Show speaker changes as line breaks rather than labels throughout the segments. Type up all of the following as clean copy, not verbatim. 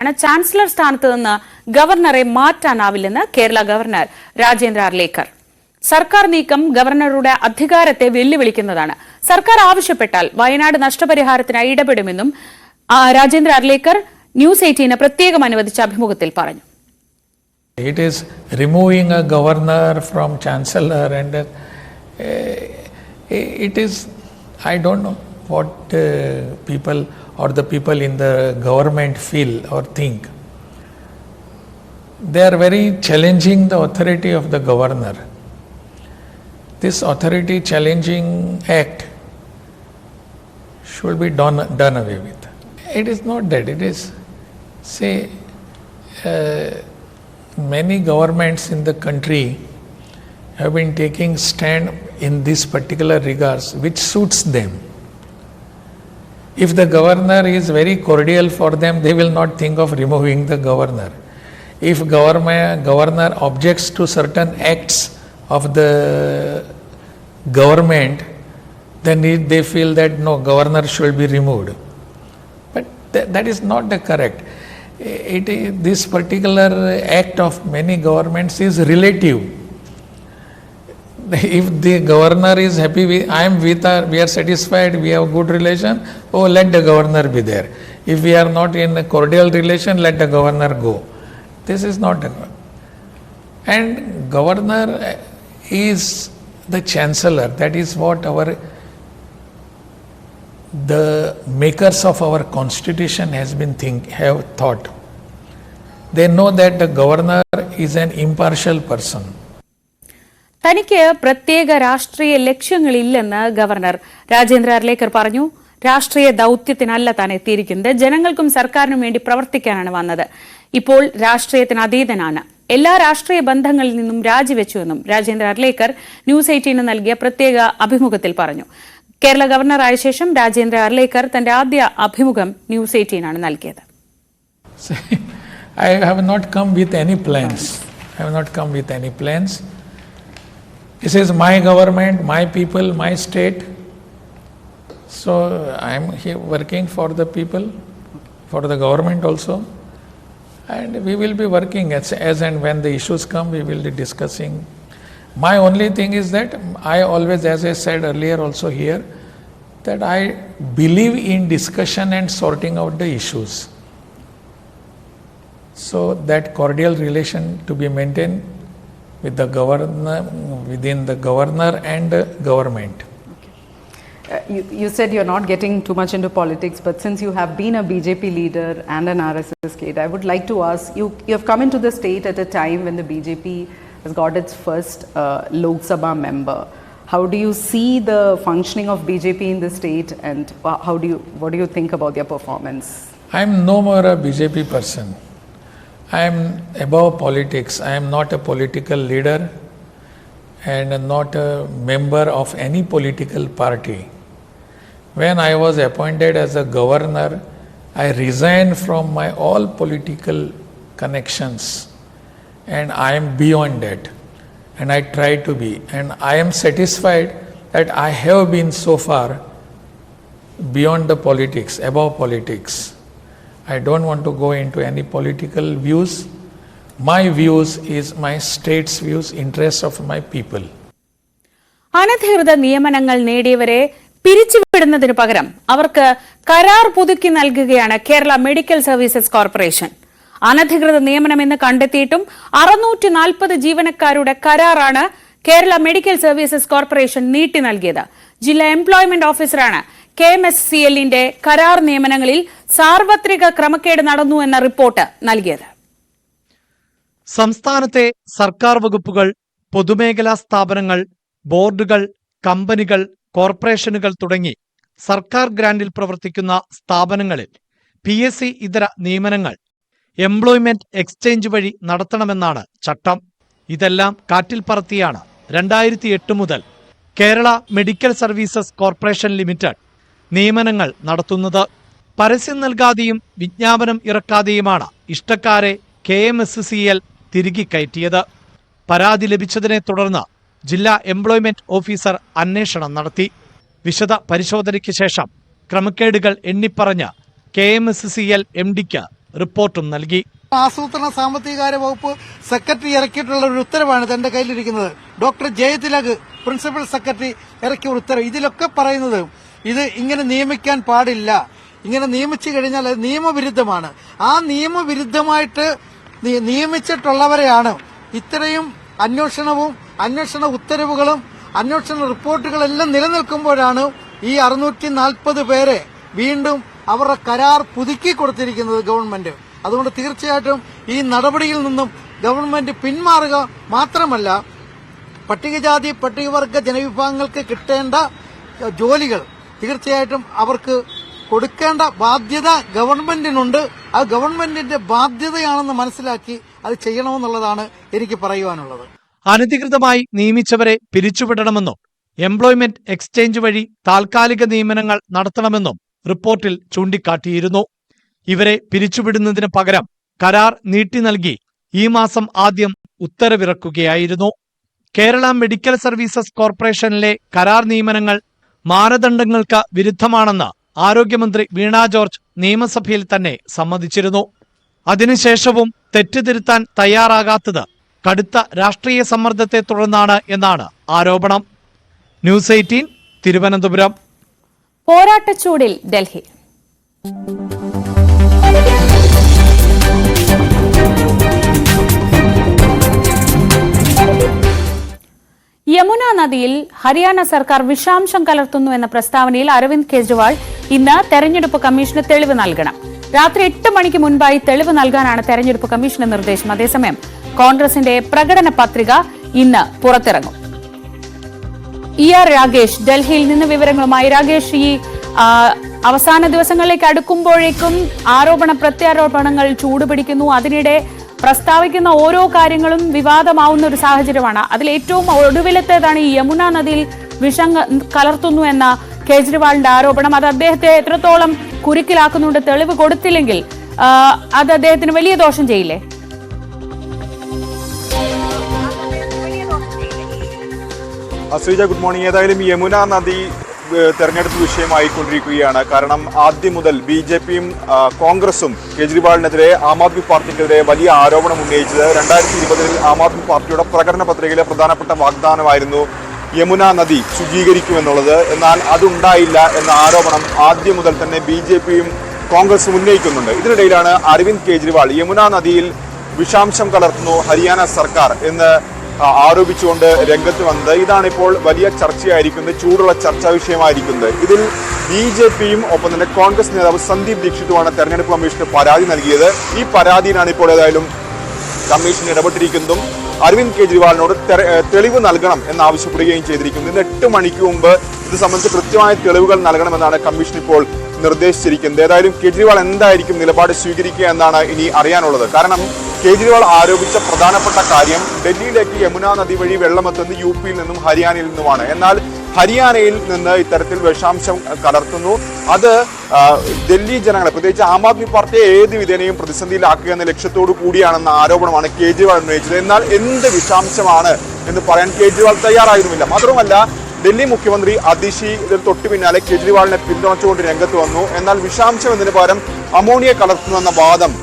Chancellor സ്ഥാനത്ത് നിന്ന് ഗവർണറെ മാറ്റാനാവില്ലെന്ന് കേരള ഗവർണർ രാജേന്ദ്ര അർലേക്കർ. സർക്കാർ നീക്കം ഗവർണറുടെ അധികാരത്തെ വെല്ലുവിളിക്കുന്നതാണ്. സർക്കാർ ആവശ്യപ്പെട്ടാൽ വയനാട് നഷ്ടപരിഹാരത്തിനായി ഇടപെടുമെന്നും രാജേന്ദ്ര അർലേക്കർ ന്യൂസ് 18 പ്രത്യേകം അനുവദിച്ച അഭിമുഖത്തിൽ പറഞ്ഞു.
It is removing a governor from chancellor and it is, I don't know what people or the people in the government feel or think. They are very challenging the authority of the governor. This authority challenging act should be done away with. It is not that, it is, say, many governments in the country have been taking stand in this particular regards which suits them. If the governor is very cordial for them, they will not think of removing the governor. If governor objects to certain acts of the government, then they feel that no, governor should be removed. But that is not the correct. This particular act of many governments is relative. If the governor is happy, we are satisfied, we have good relation, oh, let the governor be there. If we are not in a cordial relation, let the governor go. This is not a governor. And governor is the chancellor. That is what the makers of our constitution have thought. They know that the governor is an impartial person.
തനിക്ക് പ്രത്യേക രാഷ്ട്രീയ ലക്ഷ്യങ്ങളില്ലെന്ന് governor Rajendra Arlekar പറഞ്ഞു. രാഷ്ട്രീയ ദൌത്യത്തിനല്ല താൻ എത്തിയിരിക്കുന്നത്, ജനങ്ങൾക്കും സർക്കാരിനും വേണ്ടി പ്രവർത്തിക്കാനാണ് വന്നത്. ഇപ്പോൾ രാഷ്ട്രീയത്തിന് അതീതനാണ്, എല്ലാ രാഷ്ട്രീയ ബന്ധങ്ങളിൽ നിന്നും രാജിവെച്ചുവെന്നും രാജേന്ദ്ര അർലേക്കർ ന്യൂസ് 18 നൽകിയ പ്രത്യേക അഭിമുഖത്തിൽ പറഞ്ഞു. കേരള ഗവർണറായ ശേഷം രാജേന്ദ്ര അർലേക്കർ തന്റെ ആദ്യ അഭിമുഖം ന്യൂസ് 18 ആണ് നൽകിയത്.
I have not come with any plans. This is my government, my people, my state. So I am here working for the people, for the government also. And we will be working as and when the issues come, we will be discussing. My only thing is that I always, as I said earlier also here, that I believe in discussion and sorting out the issues. So that cordial relation to be maintained with the governor, within the governor and the government.
Okay. You said you're not getting too much into politics, but since you have been a BJP leader and an RSS kid, I would like to ask you, you have come into the state at a time when the BJP has got its first Lok Sabha member. How do you see the functioning of BJP in the state, and what do you think about their performance?
I am no more a BJP person. I am above politics. I am not a political leader and not a member of any political party. When I was appointed as a governor, I resigned from my all political connections, and I am beyond that, and I try to be, and I am satisfied that I have been so far beyond the politics, above politics. I don't want to go into any political views. My views is my state's views, interests of my people.
അനധികൃത നിയമനങ്ങൾ നേടിയവരെ പിരിച്ചുവിടുന്നതിനു പകരം അവർക്ക് കരാർ പുതുക്കി നൽകുകയാണ് Kerala medical services corporation. അനധികൃത നിയമനമെന്ന് കണ്ടെത്തിയിട്ടും 640 ജീവനക്കാരുടെ കരാറാണ് Kerala medical services corporation നീട്ടി നൽകിയത്. ജില്ലാ എംപ്ലോയ്മെന്റ് ഓഫീസറാണ് KMSCL-ന്റെ കരാർ നിയമനങ്ങളിൽ സാർവത്രിക ക്രമക്കേട് നടന്നു എന്ന റിപ്പോർട്ട് നൽകിയത്.
സംസ്ഥാനത്തെ സർക്കാർ വകുപ്പുകൾ, പൊതുമേഖലാ സ്ഥാപനങ്ങൾ, ബോർഡുകൾ, കമ്പനികൾ, കോർപ്പറേഷനുകൾ തുടങ്ങി സർക്കാർ ഗ്രാന്റിൽ പ്രവർത്തിക്കുന്ന സ്ഥാപനങ്ങളിൽ PSC ഇതര നിയമനങ്ങൾ എംപ്ലോയ്മെന്റ് എക്സ്ചേഞ്ച് വഴി നടത്തണമെന്നാണ് ചട്ടം. ഇതെല്ലാം കാറ്റിൽ പറത്തിയാണ് 2008 മുതൽ Kerala medical services corporation limited നിയമനങ്ങൾ നടത്തുന്നത്. പരസ്യം നൽകാതെയും വിജ്ഞാപനം ഇറക്കാതെയുമാണ് ഇഷ്ടക്കാരെ KMSCL തിരികെ കയറ്റിയത്. പരാതി ലഭിച്ചതിനെ തുടർന്ന് ജില്ലാ എംപ്ലോയ്മെന്റ് ഓഫീസർ അന്വേഷണം നടത്തി. വിശദ പരിശോധനയ്ക്ക് ശേഷം ക്രമക്കേടുകൾ എണ്ണിപ്പറഞ്ഞ് KMSCL MDക്ക് റിപ്പോർട്ടും നൽകി.
ആസൂത്രണ സാമ്പത്തികകാര്യ വകുപ്പ് സെക്രട്ടറി ഇറക്കിയിട്ടുള്ള ഒരു ഉത്തരവാണ് എന്റെ കയ്യിലിരിക്കുന്നത്. ഡോക്ടർ ജയതിലക് പ്രിൻസിപ്പൽ സെക്രട്ടറി ഇറക്കിയ ഒരു ഉത്തരവ്. ഇതിലൊക്കെ പറയുന്നത് ഇത് ഇങ്ങനെ നിയമിക്കാൻ പാടില്ല, ഇങ്ങനെ നിയമിച്ചു കഴിഞ്ഞാൽ അത് നിയമവിരുദ്ധമാണ്. ആ നിയമവിരുദ്ധമായിട്ട് നിയമിച്ചിട്ടുള്ളവരെയാണ് ഇത്രയും അന്വേഷണ ഉത്തരവുകളും അന്വേഷണ റിപ്പോർട്ടുകളെല്ലാം നിലനിൽക്കുമ്പോഴാണ് ഈ 640 പേരെ വീണ്ടും അവരുടെ കരാർ പുതുക്കി കൊടുത്തിരിക്കുന്നത് ഗവൺമെന്റ്. അതുകൊണ്ട് തീർച്ചയായിട്ടും ഈ നടപടിയിൽ നിന്നും ഗവൺമെന്റ് പിന്മാറുക മാത്രമല്ല, പട്ടികജാതി പട്ടികവർഗ ജനവിഭാഗങ്ങൾക്ക് കിട്ടേണ്ട ജോലികൾ തീർച്ചയായിട്ടും അവർക്ക് കൊടുക്കേണ്ട ബാധ്യത ഗവൺമെന്റിനുണ്ട്. അത് ഗവൺമെന്റിന്റെ ബാധ്യതയാണെന്ന് മനസ്സിലാക്കി അത് ചെയ്യണമെന്നുള്ളതാണ് എനിക്ക് പറയുവാനുള്ളത്.
അനധികൃതമായി നിയമിച്ചവരെ പിരിച്ചുവിടണമെന്നും എംപ്ലോയ്മെന്റ് എക്സ്ചേഞ്ച് വഴി താൽക്കാലിക നിയമനങ്ങൾ നടത്തണമെന്നും റിപ്പോർട്ടിൽ ചൂണ്ടിക്കാട്ടിയിരുന്നു. ഇവരെ പിരിച്ചുവിടുന്നതിന് പകരം കരാർ നീട്ടി നൽകി ഈ മാസം ആദ്യം ഉത്തരവിറക്കുകയായിരുന്നു. കേരള മെഡിക്കൽ സർവീസസ് കോർപ്പറേഷനിലെ കരാർ നിയമനങ്ങൾ മാനദണ്ഡങ്ങൾക്ക് വിരുദ്ധമാണെന്ന് ആരോഗ്യമന്ത്രി വീണ ജോർജ് നിയമസഭയിൽ തന്നെ സമ്മതിച്ചിരുന്നു. അതിനുശേഷവും തെറ്റുതിരുത്താൻ തയ്യാറാകാത്തത് കടുത്ത രാഷ്ട്രീയ സമ്മർദ്ദത്തെ തുടർന്നാണ് എന്നാണ് ആരോപണം. ന്യൂസ് 18 തിരുവനന്തപുരം.
പോരാട്ടച്ചൂടിൽ ഡൽഹി. യമുന നദിയിൽ ഹരിയാന സർക്കാർ വിഷാംശം കലർത്തുന്നു എന്ന പ്രസ്താവനയിൽ അരവിന്ദ് കെജ്രിവാൾ ഇന്ന് തെരഞ്ഞെടുപ്പ് കമ്മീഷന് തെളിവ് നൽകണം. രാത്രി 8 മണിക്ക് മുൻപായി തെളിവ് നൽകാനാണ് തെരഞ്ഞെടുപ്പ് കമ്മീഷന്റെ നിർദ്ദേശം. അതേസമയം കോൺഗ്രസിന്റെ പ്രകടന പത്രിക ഇന്ന് പുറത്തിറങ്ങും. ER രാഗേഷ് ഡൽഹിയിൽ നിന്ന് വിവരങ്ങളുമായി. രാഗേഷ്, ഈ അവസാന ദിവസങ്ങളിലേക്ക് അടുക്കുമ്പോഴേക്കും ആരോപണ പ്രത്യാരോപണങ്ങൾ ചൂടുപിടിക്കുന്നു. അതിനിടെ പ്രസ്താവിക്കുന്ന ഓരോ കാര്യങ്ങളും വിവാദമാവുന്ന ഒരു സാഹചര്യമാണ്. അതിൽ ഏറ്റവും ഒടുവിലത്തേതാണ് ഈ യമുന നദിയിൽ വിഷം കലർത്തുന്നു എന്ന കേജ്രിവാളിന്റെ ആരോപണം. അത് അദ്ദേഹത്തെ എത്രത്തോളം കുരുക്കിലാക്കുന്നുണ്ട്? തെളിവ് കൊടുത്തില്ലെങ്കിൽ അത് അദ്ദേഹത്തിന് വലിയ ദോഷം ചെയ്യില്ലേ?
Sreeja, good morning. ഏതായാലും യമുന നദി തെരഞ്ഞെടുപ്പ് വിഷയമായിക്കൊണ്ടിരിക്കുകയാണ്. കാരണം ആദ്യം മുതൽ BJPയും കോൺഗ്രസും കേജ്രിവാളിനെതിരെ ആം ആദ്മി പാർട്ടിക്കെതിരെ വലിയ ആരോപണം ഉന്നയിച്ചത് 2020 ആം ആദ്മി പാർട്ടിയുടെ പ്രകടന പത്രികയിലെ പ്രധാനപ്പെട്ട വാഗ്ദാനമായിരുന്നു യമുന നദി ശുചീകരിക്കുമെന്നുള്ളത്. എന്നാൽ അതുണ്ടായില്ല എന്ന ആരോപണം ആദ്യം മുതൽ തന്നെ BJPയും കോൺഗ്രസും ഉന്നയിക്കുന്നുണ്ട്. ഇതിനിടയിലാണ് അരവിന്ദ് കെജ്രിവാൾ യമുന നദിയിൽ വിഷാംശം കലർത്തുന്നു ഹരിയാന സർക്കാർ എന്ന് ആരോപിച്ചുകൊണ്ട് രംഗത്ത് വന്നത്. ഇതാണിപ്പോൾ വലിയ ചർച്ചയായിരിക്കുന്നത്, ചൂടുള്ള ചർച്ചാ വിഷയമായിരിക്കുന്നത്. ഇതിൽ BJPയും ഒപ്പം തന്നെ കോൺഗ്രസ് നേതാവ് സന്ദീപ് ദീക്ഷിതുമാണ് തെരഞ്ഞെടുപ്പ് കമ്മീഷന് പരാതി നൽകിയത്. ഈ പരാതിയിലാണ് ഇപ്പോൾ ഏതായാലും കമ്മീഷൻ ഇടപെട്ടിരിക്കുന്നതും അരവിന്ദ് കെജ്രിവാളിനോട് തെളിവ് നൽകണം എന്നാവശ്യപ്പെടുകയും ചെയ്തിരിക്കുന്നു. ഇന്ന് 8 മണിക്ക് മുമ്പ് ഇത് സംബന്ധിച്ച് കൃത്യമായ തെളിവുകൾ നൽകണമെന്നാണ് കമ്മീഷൻ ഇപ്പോൾ നിർദ്ദേശിച്ചിരിക്കുന്നത്. ഏതായാലും കേജ്രിവാൾ എന്തായിരിക്കും നിലപാട് സ്വീകരിക്കുക എന്നാണ് ഇനി അറിയാനുള്ളത്. കാരണം കേജ്രിവാൾ ആരോപിച്ച പ്രധാനപ്പെട്ട കാര്യം ഡൽഹിയിലേക്ക് യമുന നദി വഴി വെള്ളമെത്തുന്നത് UPയിൽ നിന്നും ഹരിയാനയിൽ നിന്നുമാണ്. എന്നാൽ ഹരിയാനയിൽ നിന്ന് ഇത്തരത്തിൽ വിഷാംശം കലർത്തുന്നു. അത് ഡൽഹി ജനങ്ങളെ, പ്രത്യേകിച്ച് ആം ആദ്മി പാർട്ടിയെ ഏത് വിധേനയും പ്രതിസന്ധിയിലാക്കുക എന്ന ലക്ഷ്യത്തോടു കൂടിയാണെന്ന ആരോപണമാണ് കേജ്രിവാൾ ഉന്നയിച്ചത്. എന്നാൽ എന്ത് വിഷാംശമാണ് എന്ന് പറയാൻ കേജ്രിവാൾ തയ്യാറായിരുന്നില്ല. മാത്രമല്ല ഡൽഹി മുഖ്യമന്ത്രി അതിഷി ഇതിൽ തൊട്ടു പിന്നാലെ കേജ്രിവാളിനെ പിന്തുണച്ചുകൊണ്ട് രംഗത്ത് വന്നു. എന്നാൽ വിഷാംശം എന്നതിന് പകരം അമോണിയ കലർത്തുന്നുവെന്ന വാദം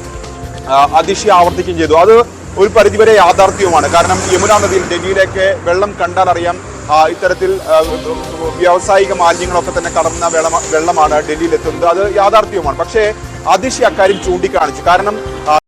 അതിഷി ആവർത്തിക്കുകയും ചെയ്തു. അത് ഒരു പരിധിവരെ യാഥാർത്ഥ്യവുമാണ്. കാരണം യമുന നദിയിൽ ഡൽഹിയിലേക്ക് വെള്ളം കണ്ടാൽ അറിയാം ഇത്തരത്തിൽ വ്യാവസായിക മാലിന്യങ്ങളൊക്കെ തന്നെ കടന്ന വെള്ളമാണ് ഡൽഹിയിൽ എത്തുന്നത്. അത് യാഥാർത്ഥ്യവുമാണ്. പക്ഷേ അതിഷി അക്കാര്യം ചൂണ്ടിക്കാണിച്ചു. കാരണം